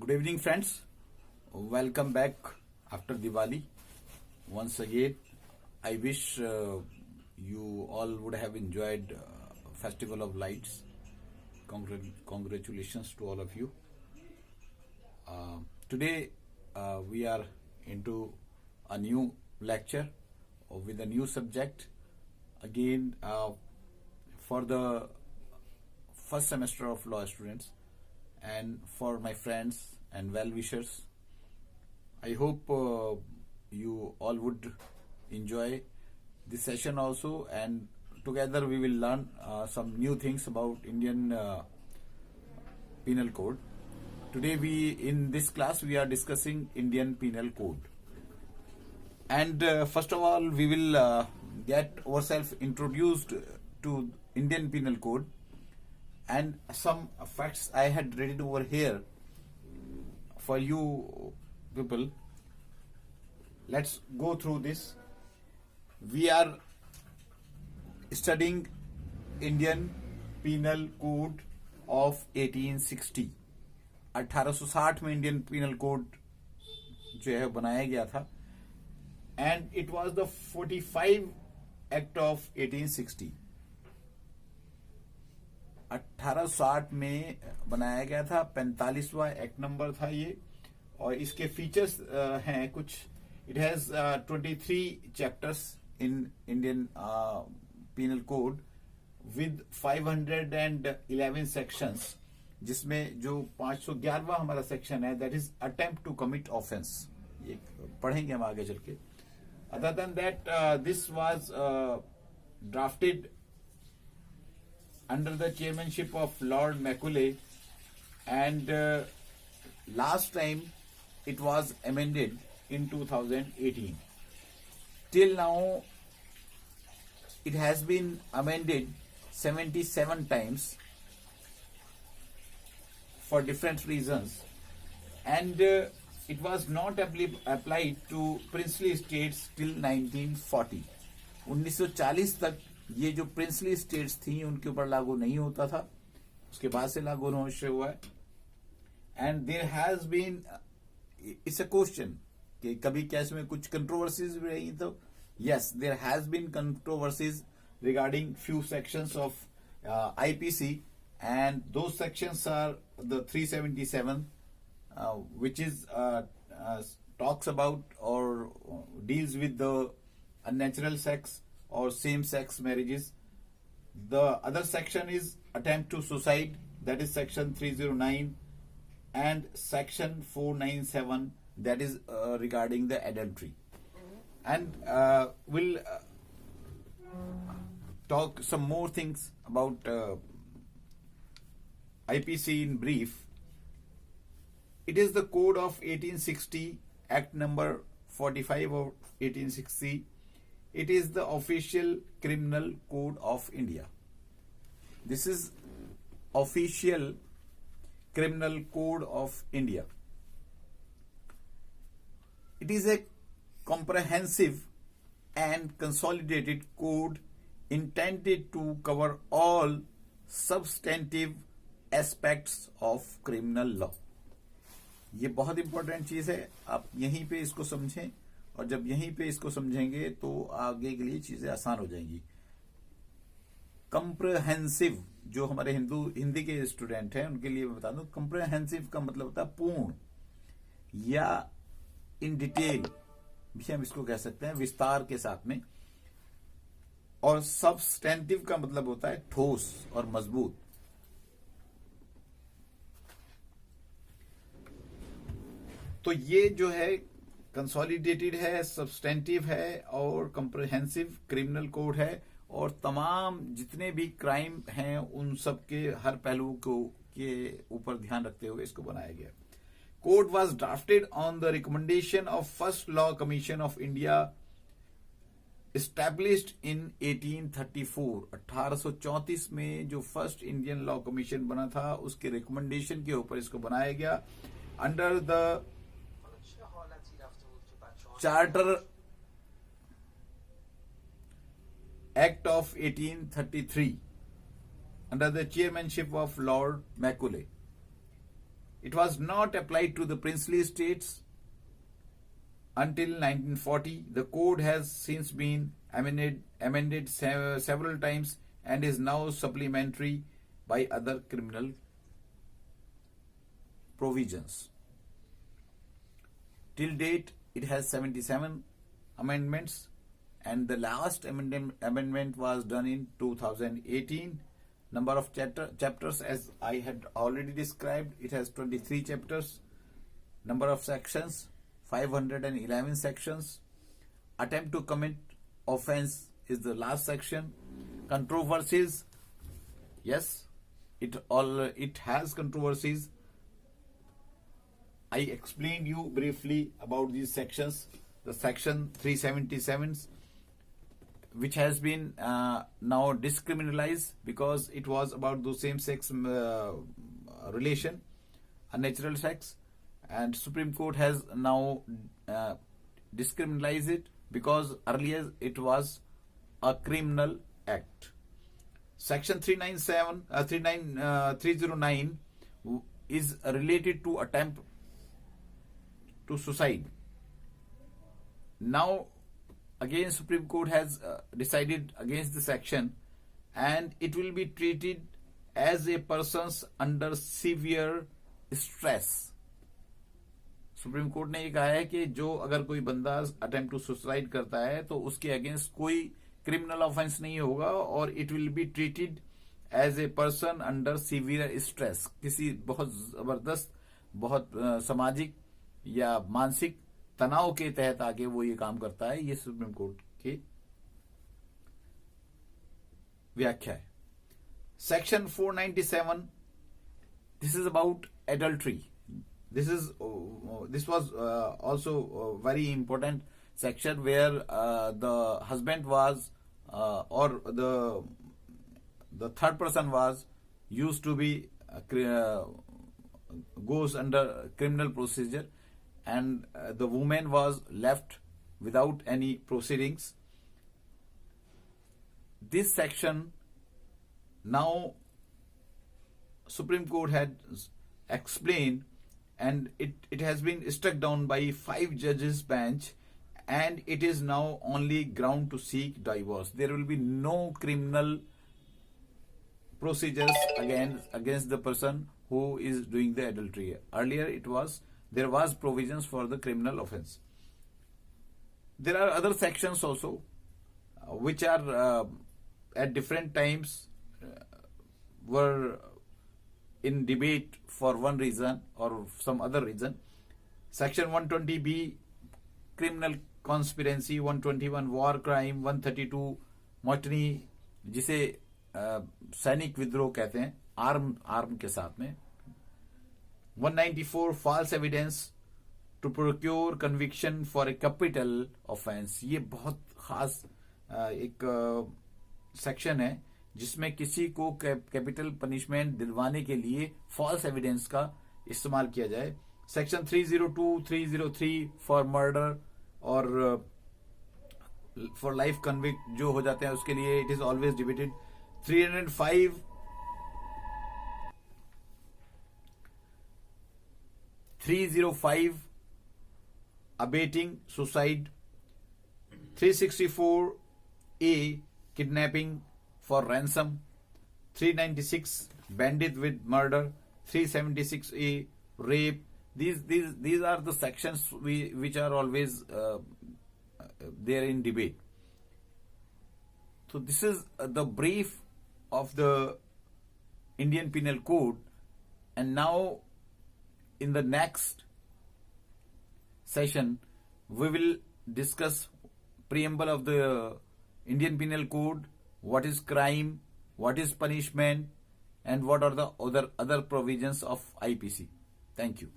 Good evening, friends. Welcome back after Diwali. Once again, I wish you all would have enjoyed Festival of Lights. Congratulations to all of you. Today, we are into a new lecture with a new subject. Again, for the first semester of law students and for my friends and well-wishers, I hope you all would enjoy this session also, and together we will learn some new things about Indian Penal Code. Today in this class we are discussing Indian Penal Code, and first of all we will get ourselves introduced to Indian Penal Code and some facts I had written over here for you people. Let's go through this. We are studying Indian Penal Code of 1860. 1860 में Indian penal code जो है बनाया गया था, and it was the 45 act of 1860. 1860 में बनाया गया था, 45वां एक्ट नंबर था ये. और इसके फीचर्स हैं कुछ. It has 23 chapters in Indian penal code with 511 sections, जिसमें जो 511वां हमारा सेक्शन है that is attempt to commit offence. ये पढ़ेंगे हम आगे चल के. Other than that this was drafted under the chairmanship of Lord Macaulay, and last time it was amended in 2018. Till now it has been amended 77 times for different reasons, and it was not applied to princely states till 1940. 1940 तक ये जो princely states थी उनके ऊपर लागू नहीं होता था. उसके बाद से लागू होना शुरू हुआ है. And there has been, it's a question कि कभी क्या इसमें कुछ कंट्रोवर्सीज भी रही. तो yes, there has been controversies regarding few sections of IPC, and दो sections are the 377 which is talks about or deals with the unnatural sex or same-sex marriages. The other section is attempt to suicide, that is section 309, and section 497, that is regarding the adultery. And we'll talk some more things about IPC in brief. It is the code of 1860, act number 45 of 1860. It is the official criminal code of India. This is official criminal code of India. It is a comprehensive and consolidated code intended to cover all substantive aspects of criminal law. ये बहुत important चीज है. आप यहीं पे इसको समझें, और जब यहीं पे इसको समझेंगे तो आगे के लिए चीजें आसान हो जाएंगी. कंप्रहेंसिव, जो हमारे हिंदी के स्टूडेंट हैं उनके लिए मैं बता दूं, कंप्रहेंसिव का मतलब होता है पूर्ण, या इन डिटेल भी हम इसको कह सकते हैं, विस्तार के साथ में. और सब्सटेंटिव का मतलब होता है ठोस और मजबूत. तो ये जो है कंसोलिडेटेड है, सब्सटेंटिव है और कंप्रहेंसिव क्रिमिनल कोड है, और तमाम जितने भी क्राइम हैं उन सब के हर पहलू को के ऊपर ध्यान रखते हुए इसको बनाया गया. Code was drafted on the recommendation of first law commission of India established in 1834. 1834 में जो फर्स्ट इंडियन लॉ कमीशन बना था उसके रिकमेंडेशन के ऊपर इसको बनाया गया, under the Charter Act of 1833 under the chairmanship of Lord Macaulay. It was not applied to the princely states until 1940. The code has since been amended several times and is now supplementary by other criminal provisions. Till date, it has 77 amendments, and the last amendment was done in 2018. Number of chapters, as I had already described, it has 23 chapters. Number of sections, 511 sections. Attempt to commit offense is the last section. Controversies, yes, it has controversies. I explained you briefly about these sections. The section 377, which has been now discriminalized because it was about the same-sex relation, unnatural sex, and Supreme Court has now discriminalized it because earlier it was a criminal act. Section 309 is related to attempt to suicide. Now, again, Supreme Court has decided against the section, and it will be treated as a person's under severe stress. Supreme court ने ये कहा है कि जो अगर कोई बंदा attempt to suicide करता है तो उसके अगेंस्ट कोई क्रिमिनल ऑफेंस नहीं होगा और it will be treated as a person under severe stress, किसी बहुत जबरदस्त, बहुत सामाजिक या मानसिक तनाव के तहत आके वो ये काम करता है। ये सुप्रीम कोर्ट की व्याख्या है। Section 497, this is about adultery. This was also a very important section where the husband was or the third person was used to be goes under criminal procedure, and the woman was left without any proceedings. This section now Supreme Court had explained, and it has been struck down by 5 judges bench, and it is now only ground to seek divorce. There will be no criminal procedures against the person who is doing the adultery. Earlier there was provisions for the criminal offense. There are other sections also which are at different times were in debate for one reason or some other reason. Section 120B, criminal conspiracy, 121 war crime, 132 mutiny, जिसे सैनिक विद्रोह कहते हैं, arm के साथ में, 194 false evidence to procure conviction for a capital offense. ये बहुत खास एक सेक्शन है जिसमें किसी को कैपिटल पनिशमेंट दिलवाने के लिए फॉल्स एविडेंस का इस्तेमाल किया जाए. सेक्शन 302, 303 फॉर मर्डर और फॉर लाइफ कन्विक्ट जो हो जाते हैं उसके लिए it is always debated. 305 abetting suicide. 364A kidnapping for ransom. 396 bandit with murder. 376A rape. These are the sections which are always there in debate. So this is the brief of the Indian Penal Code, and now in the next session we will discuss preamble of the Indian Penal Code. What is crime, what is punishment, and what are the other provisions of IPC. Thank you.